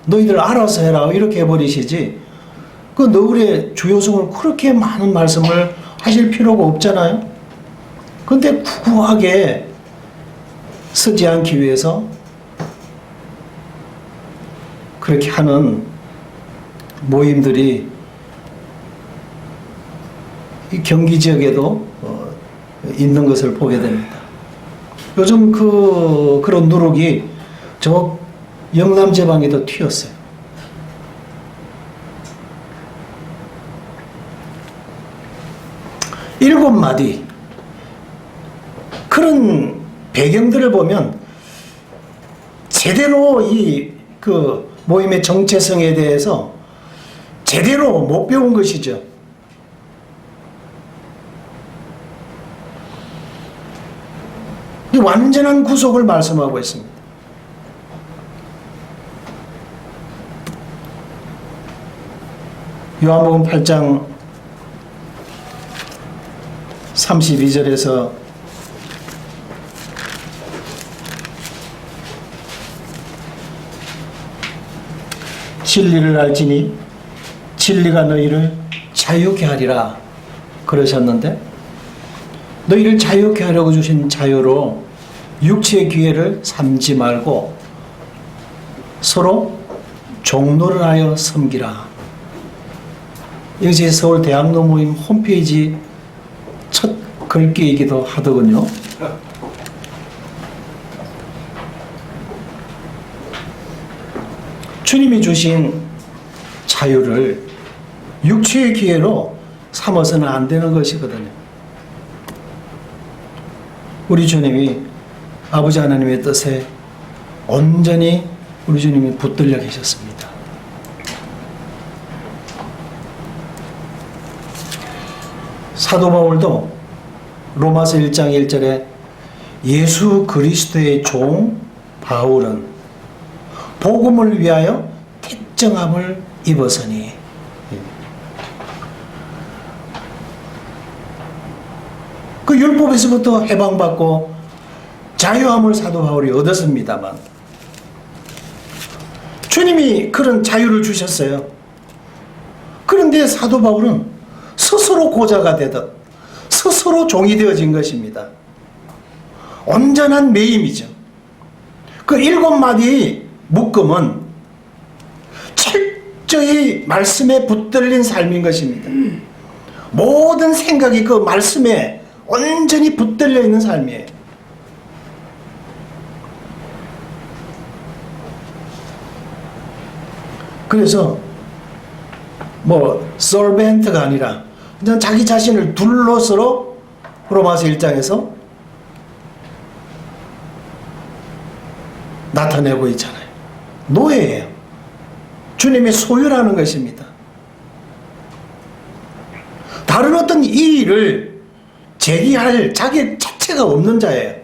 너희들 알아서 해라 이렇게 해버리시지 그 너울의 주요성을 그렇게 많은 말씀을 하실 필요가 없잖아요. 근데 구구하게 쓰지 않기 위해서 그렇게 하는 모임들이 이 경기 지역에도 있는 것을 보게 됩니다. 요즘 그런 누룩이 저 영남 지방에도 튀었어요. 일곱 마디 그런 배경들을 보면 제대로 이 그 모임의 정체성에 대해서 제대로 못 배운 것이죠. 이 완전한 구속을 말씀하고 있습니다. 요한복음 8장 32절에서 진리를 알지니 진리가 너희를 자유케 하리라 그러셨는데 너희를 자유케 하려고 주신 자유로 육체의 기회를 삼지 말고 서로 종노를 하여 섬기라. 이것이 서울 대학로 모임 홈페이지 첫 글귀이기도 하더군요. 주님이 주신 자유를 육체의 기회로 삼아서는 안 되는 것이거든요. 우리 주님이 아버지 하나님의 뜻에 온전히 우리 주님이 붙들려 계셨습니다. 사도 바울도 로마서 1장 1절에 예수 그리스도의 종 바울은 복음을 위하여 택정함을 입었으니 그 율법에서부터 해방받고 자유함을 사도 바울이 얻었습니다만 주님이 그런 자유를 주셨어요. 그런데 사도 바울은 스스로 고자가 되듯 스스로 종이 되어진 것입니다. 온전한 매임이죠. 그 7마디 묶음은 철저히 말씀에 붙들린 삶인 것입니다. 모든 생각이 그 말씀에 온전히 붙들려 있는 삶이에요. 그래서 뭐 서벤트가 아니라 그냥 자기 자신을 둘러서로 로마서 1장에서 나타내고 있잖아요. 노예예요. 주님의 소유라는 것입니다. 다른 어떤 이의를 제기할 자기 자체가 없는 자예요.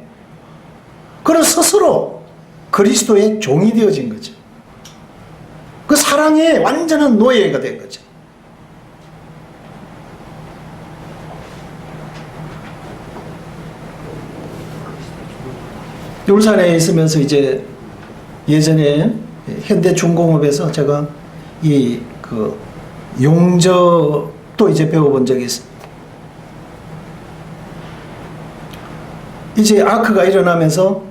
그런 스스로 그리스도의 종이 되어진 거죠. 그 사랑의 완전한 노예가 된 거죠. 울산에 있으면서 이제 예전에 현대중공업에서 제가 용접도 이제 배워본 적이 있습니다. 이제 아크가 일어나면서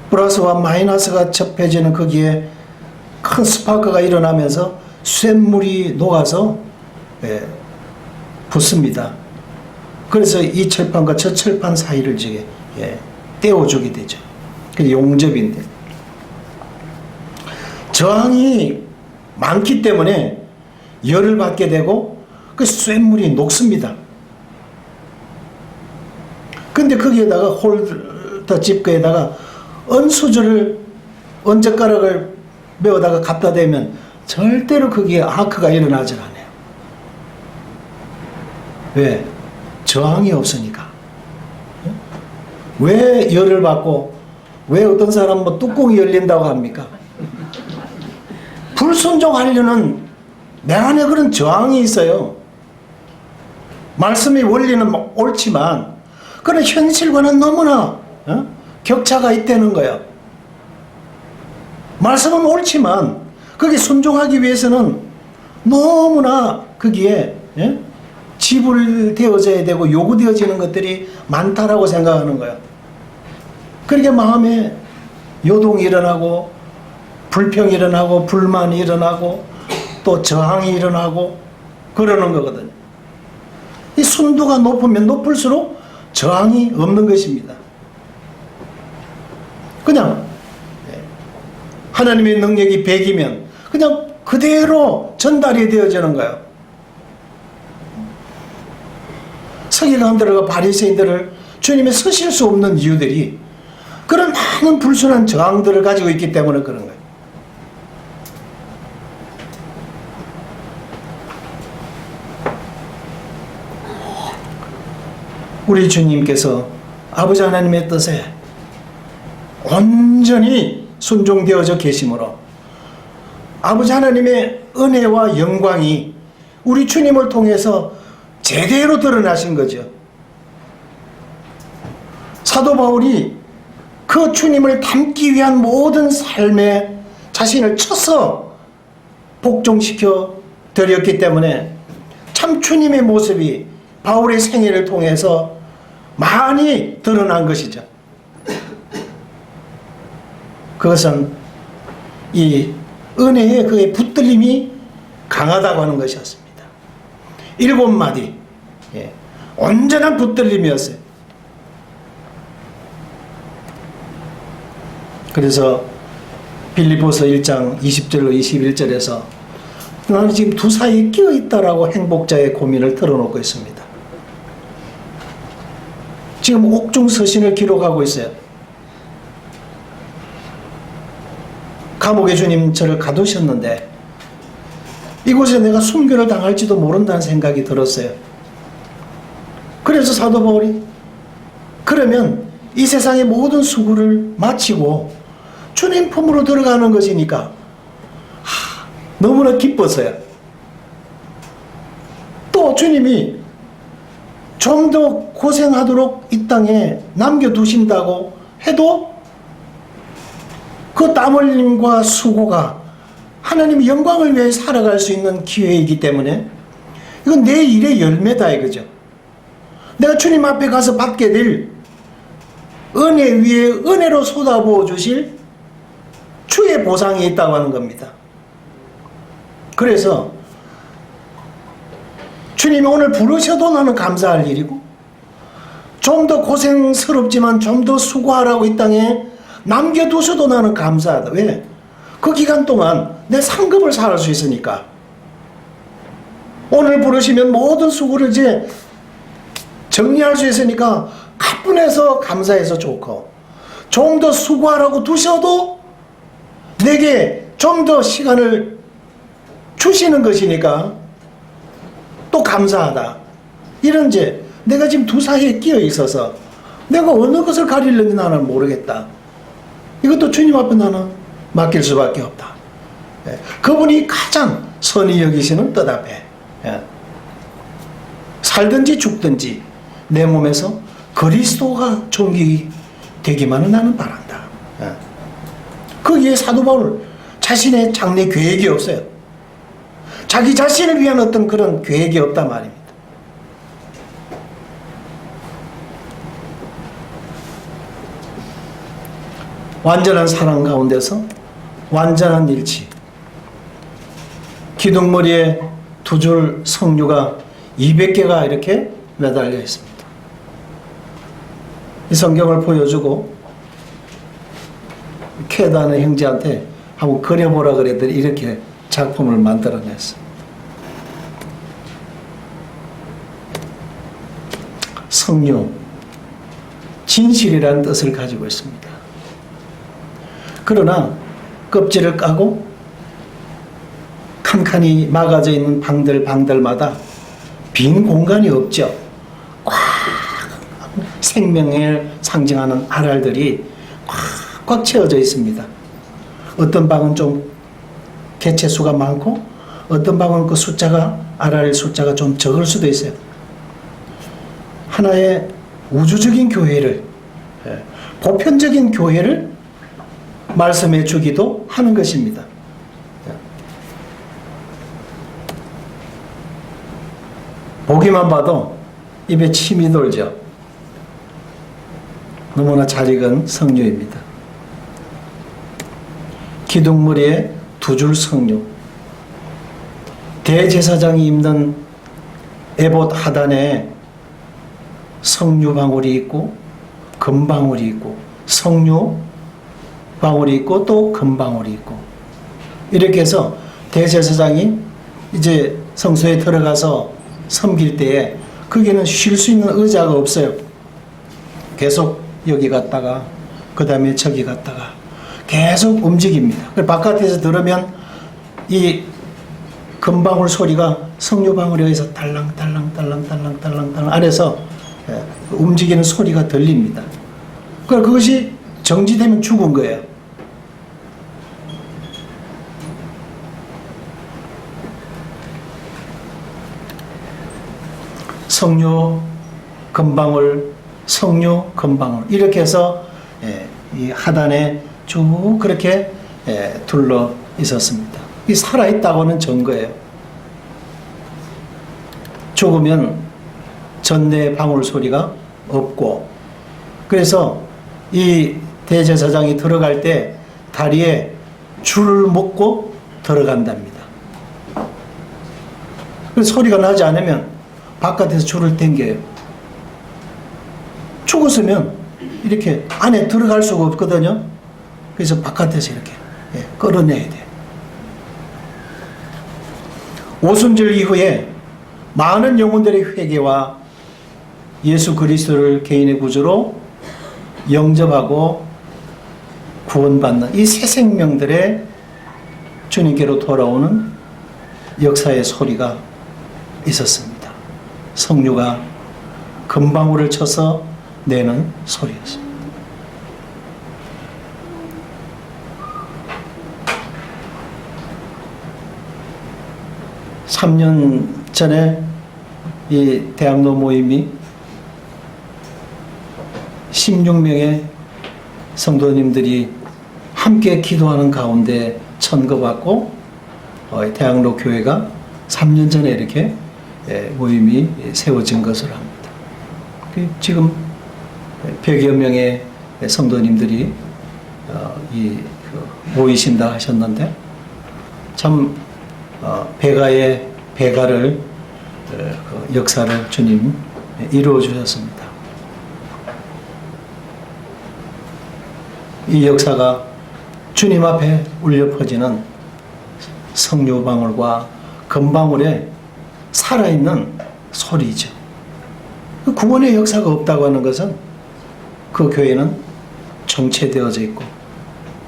플러스와 마이너스가 접해지는 거기에 큰 스파크가 일어나면서 쇳물이 녹아서 붙습니다. 그래서 이 철판과 저 철판 사이를 이제 떼어주게 되죠. 그게 용접인데, 저항이 많기 때문에 열을 받게 되고 그 쇳물이 녹습니다. 근데 거기에다가 홀더 집게에다가 은수저를, 은젓가락을 메어다가 갖다 대면 절대로 거기에 아크가 일어나질 않아요. 왜? 저항이 없으니까. 왜 열을 받고, 왜 어떤 사람은 뭐 뚜껑이 열린다고 합니까? 불순종하려는 내 안에 그런 저항이 있어요. 말씀의 원리는 옳지만 그런 현실과는 너무나 격차가 있다는 거예요. 말씀은 옳지만 거기에 순종하기 위해서는 너무나 거기에 지불되어져야 되고 요구되어지는 것들이 많다라고 생각하는 거예요. 그렇게 마음에 요동이 일어나고 불평이 일어나고 불만이 일어나고 또 저항이 일어나고 그러는 거거든요. 이 순도가 높으면 높을수록 저항이 없는 것입니다. 그냥 하나님의 능력이 100이면 그냥 그대로 전달이 되어지는 거예요. 서기관들과 바리새인들을 주님이 서실 수 없는 이유들이 그런 많은 불순한 저항들을 가지고 있기 때문에 그런 거예요. 우리 주님께서 아버지 하나님의 뜻에 온전히 순종되어져 계심으로 아버지 하나님의 은혜와 영광이 우리 주님을 통해서 제대로 드러나신 거죠. 사도 바울이 그 주님을 닮기 위한 모든 삶에 자신을 쳐서 복종시켜 드렸기 때문에 참 주님의 모습이 바울의 생애를 통해서 많이 드러난 것이죠. 그것은 이 은혜의 그의 붙들림이 강하다고 하는 것이었습니다. 7마디 온전한 붙들림이었어요. 그래서 빌립보서 1장 20절로 21절에서 나는 지금 두 사이에 끼어있다라고 행복자의 고민을 털어놓고 있습니다. 지금 옥중서신을 기록하고 있어요. 감옥에 주님 저를 가두셨는데 이곳에 내가 순교를 당할지도 모른다는 생각이 들었어요. 그래서 사도 바울이 그러면 이 세상의 모든 수고를 마치고 주님 품으로 들어가는 것이니까 너무나 기뻤어요. 또 주님이 좀 더 고생하도록 이 땅에 남겨두신다고 해도 그 땀 흘림과 수고가 하나님의 영광을 위해 살아갈 수 있는 기회이기 때문에 이건 내 일의 열매다 이거죠. 내가 주님 앞에 가서 받게 될 은혜 위에 은혜로 쏟아부어 주실 주의 보상이 있다고 하는 겁니다. 그래서 주님이 오늘 부르셔도 나는 감사할 일이고 좀 더 고생스럽지만 좀 더 수고하라고 이 땅에 남겨두셔도 나는 감사하다. 왜? 그 기간 동안 내 상급을 살할 수 있으니까. 오늘 부르시면 모든 수고를 이제 정리할 수 있으니까 가뿐해서 감사해서 좋고 좀 더 수고하라고 두셔도 내게 좀 더 시간을 주시는 것이니까 또 감사하다. 이런 이제 내가 지금 두 사이에 끼어 있어서 내가 어느 것을 가리려는지 나는 모르겠다. 이것도 주님 앞에 나는 맡길 수밖에 없다. 예. 그분이 가장 선히 여기시는 뜻 앞에 살든지 죽든지 내 몸에서 그리스도가 존귀되기만은 나는 바란다. 거기에 사도 바울 자신의 장래 계획이 없어요. 자기 자신을 위한 어떤 그런 계획이 없단 말입니다. 완전한 사랑 가운데서 완전한 일치. 기둥머리에 두 줄 성류가 200개가 이렇게 매달려 있습니다. 이 성경을 보여주고 캐다는 형제한테 한번 그려보라 그랬더니 이렇게 작품을 만들어냈어요. 성류, 진실이라는 뜻을 가지고 있습니다. 그러나 껍질을 까고 칸칸이 막아져 있는 방들마다 빈 공간이 없죠. 꽉 생명을 상징하는 알알들이 꽉 채워져 있습니다. 어떤 방은 좀 개체수가 많고 어떤 방은 그 숫자가 알알 숫자가 좀 적을 수도 있어요. 하나의 우주적인 교회를 보편적인 교회를 말씀해 주기도 하는 것입니다. 보기만 봐도 입에 침이 돌죠. 너무나 잘 익은 성류입니다. 기둥머리에 두 줄 성류. 대제사장이 입는 에봇 하단에 성류 방울이 있고 금방울이 있고 성류 방울이 있고 또 금방울이 있고 이렇게 해서 대제사장이 이제 성소에 들어가서 섬길 때에 거기는 쉴 수 있는 의자가 없어요. 계속 여기 갔다가 그 다음에 저기 갔다가 계속 움직입니다. 바깥에서 들으면 이 금방울 소리가 성류방울에 의해서 달랑달랑달랑달랑달랑 안에서 움직이는 소리가 들립니다. 그것이 정지되면 죽은 거예요. 성류, 금방울, 성류, 금방울 이렇게 해서 이 하단에 쭉 그렇게 둘러 있었습니다. 이 살아있다고는 증거예요. 죽으면 전내 방울 소리가 없고 그래서 이 대제사장이 들어갈 때 다리에 줄을 묶고 들어간답니다. 그래서 소리가 나지 않으면 바깥에서 줄을 당겨요. 죽었으면 이렇게 안에 들어갈 수가 없거든요. 그래서 바깥에서 이렇게 끌어내야 돼요. 오순절 이후에 많은 영혼들의 회개와 예수 그리스도를 개인의 구주로 영접하고 구원받는 이 새 생명들의 주님께로 돌아오는 역사의 소리가 있었습니다. 성류가 금방울을 쳐서 내는 소리였습니다. 삼 년 전에 이 대학로 모임이 16명의 성도님들이 함께 기도하는 가운데 천거받고 대학로 교회가 3년 전에 이렇게 모임이 세워진 것을 합니다. 지금 100여 명의 성도님들이 모이신다 하셨는데 참 배가의 배가를 그 역사를 주님 이루어 주셨습니다. 이 역사가 주님 앞에 울려 퍼지는 성류방울과 금방울의 살아있는 소리죠. 그 구원의 역사가 없다고 하는 것은 그 교회는 정체되어져 있고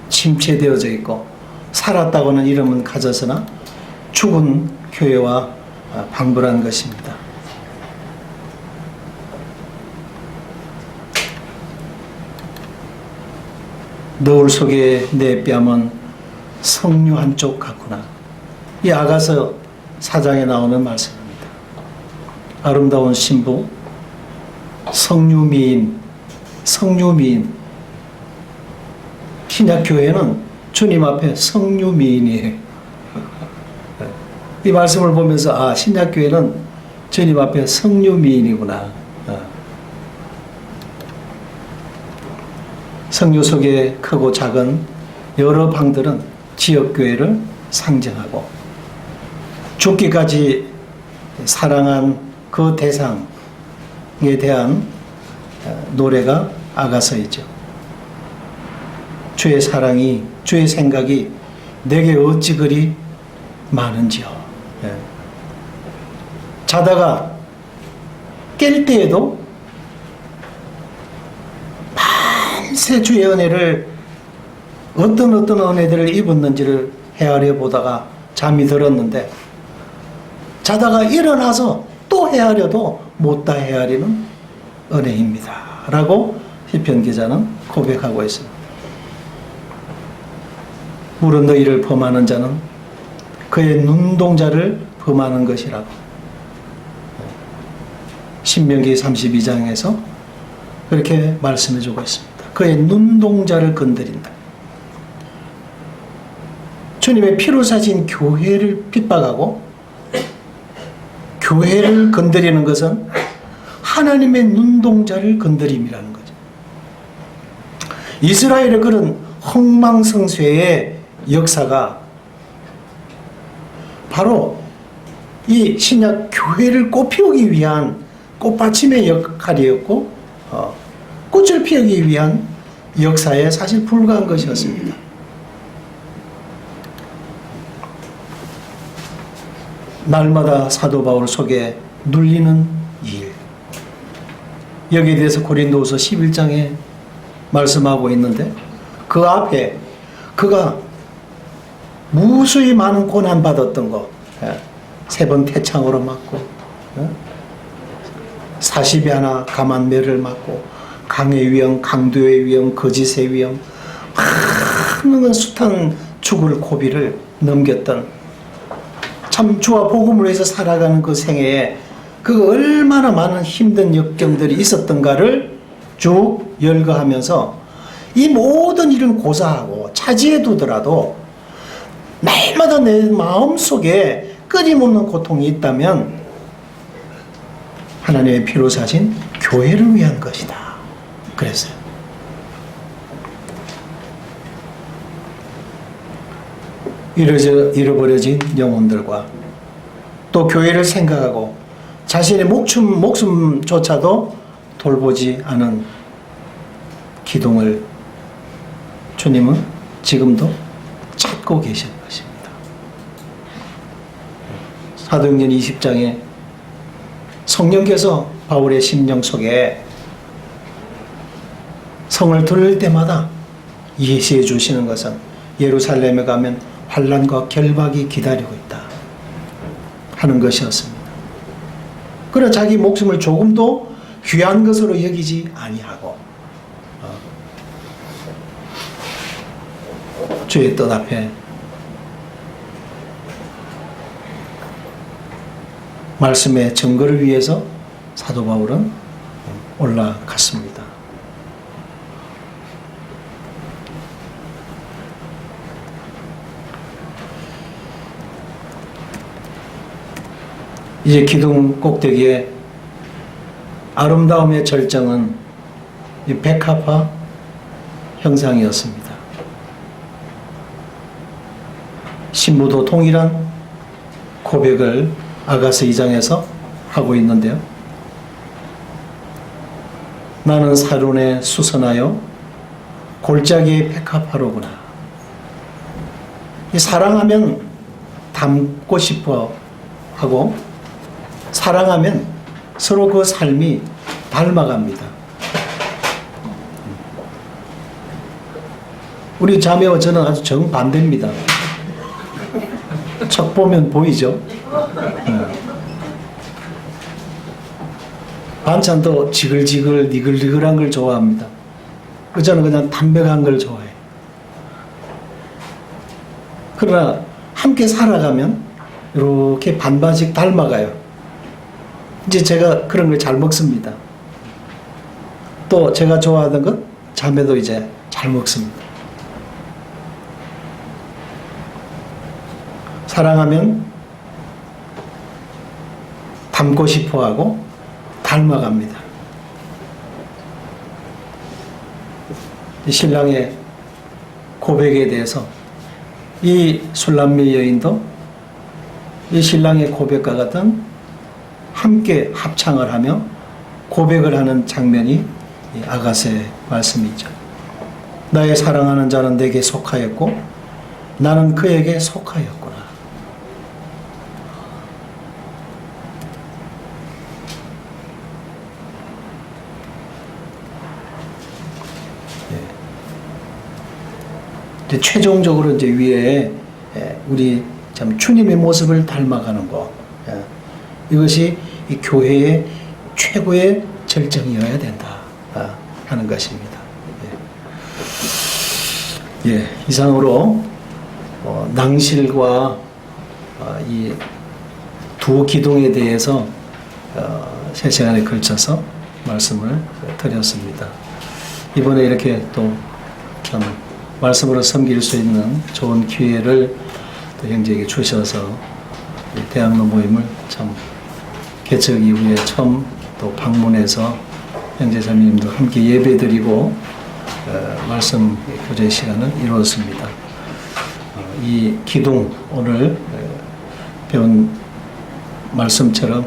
침체되어져 있고 살았다고는 이름은 가졌으나 죽은 교회와 방불한 것입니다. 너울 속에 내 뺨은 석류 한쪽 같구나. 이 아가서 4장에 나오는 말씀입니다. 아름다운 신부, 석류미인, 신약교회는 주님 앞에 석류미인이에요. 이 말씀을 보면서 신약교회는 주님 앞에 석류미인이구나. 석류 속에 크고 작은 여러 방들은 지역교회를 상징하고 죽기까지 사랑한 그 대상에 대한 노래가 아가서이죠. 주의 사랑이, 주의 생각이 내게 어찌 그리 많은지요. 자다가 깰 때에도 밤새 주의 은혜를 어떤 은혜들을 입었는지를 헤아려 보다가 잠이 들었는데 자다가 일어나서 또 헤아려도 못다 헤아리는 은혜입니다 라고 시편 기자는 고백하고 있습니다. 물은 너희를 범하는 자는 그의 눈동자를 범하는 것이라고 신명기 32장에서 그렇게 말씀해 주고 있습니다. 그의 눈동자를 건드린다. 주님의 피로 사신 교회를 핍박하고 교회를 건드리는 것은 하나님의 눈동자를 건드림이라는 거죠. 이스라엘의 그런 흥망성쇠의 역사가 바로 이 신약 교회를 꽃피우기 위한 꽃받침의 역할이었고 꽃을 피우기 위한 역사에 사실 불과한 것이었습니다. 날마다 사도 바울 속에 눌리는 일, 여기에 대해서 고린도후서 11장에 말씀하고 있는데 그 앞에 그가 무수히 많은 고난받았던 것, 3번 태창으로 맞고 40에 하나 가만매를 맞고 강의 위험, 강도의 위험, 거짓의 위험, 많은 숱한 죽을 고비를 넘겼던 참 주와 복음을 위해서 살아가는 그 생애에 그 얼마나 많은 힘든 역경들이 있었던가를 쭉 열거하면서 이 모든 일은 고사하고 차지해 두더라도 날마다 내 마음속에 끊임없는 고통이 있다면 하나님의 피로 사신 교회를 위한 것이다. 그랬어요. 잃어버려진 영혼들과 또 교회를 생각하고 자신의 목숨조차도 돌보지 않은 기둥을 주님은 지금도 찾고 계신 것입니다. 사도행전 20장에 성령께서 바울의 심령 속에 성을 들을 때마다 예시해 주시는 것은 예루살렘에 가면 환난과 결박이 기다리고 있다 하는 것이었습니다. 그러나 자기 목숨을 조금도 귀한 것으로 여기지 아니하고 주의 뜻 앞에 말씀의 증거를 위해서 사도 바울은 올라갔습니다. 이제 기둥 꼭대기에 아름다움의 절정은 이 백합화 형상이었습니다. 신부도 동일한 고백을 아가서 2장에서 하고 있는데요. 나는 사륜에 수선하여 골짜기의 백합화로구나. 이 사랑하면 닮고 싶어 하고 사랑하면 서로 그 삶이 닮아갑니다. 우리 자매와 저는 아주 정반대입니다. 척 보면 보이죠. 반찬도 지글지글 니글니글한 걸 좋아합니다. 저는 그냥 담백한 걸 좋아해요. 그러나 함께 살아가면 이렇게 반반씩 닮아가요. 이제 제가 그런 걸 잘 먹습니다. 또 제가 좋아하던 것 자매도 이제 잘 먹습니다. 사랑하면 닮고 싶어하고 닮아갑니다. 이 신랑의 고백에 대해서 이 술람미 여인도 이 신랑의 고백과 같은 함께 합창을 하며 고백을 하는 장면이 이 아가서의 말씀이죠. 나의 사랑하는 자는 내게 속하였고 나는 그에게 속하였구나. 이제 최종적으로 이제 위에 우리 참 주님의 모습을 닮아가는 것, 이것이 이 교회의 최고의 절정이어야 된다 하는 것입니다. 이상으로 낭실과 이 두 기둥에 대해서 3시간에 걸쳐서 말씀을 드렸습니다. 이번에 이렇게 또 참 말씀으로 섬길 수 있는 좋은 기회를 또 형제에게 주셔서 대학로 모임을 참 개척 이후에 처음 또 방문해서 형제자매님도 함께 예배드리고 말씀 교제 시간을 이루었습니다. 이 기둥 오늘 배운 말씀처럼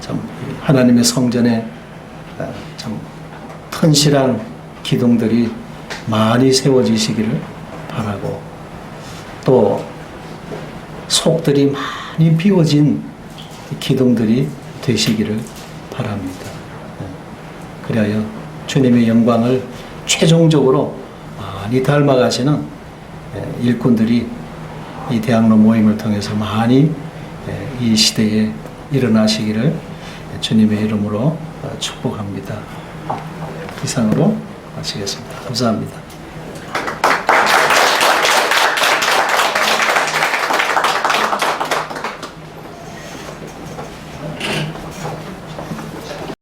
참 하나님의 성전에 참 튼실한 기둥들이 많이 세워지시기를 바라고 또 속들이 많이 비워진 기둥들이 되시기를 바랍니다. 그리하여 주님의 영광을 최종적으로 많이 닮아가시는 일꾼들이 이 대학로 모임을 통해서 많이 이 시대에 일어나시기를 주님의 이름으로 축복합니다. 이상으로 마치겠습니다. 감사합니다.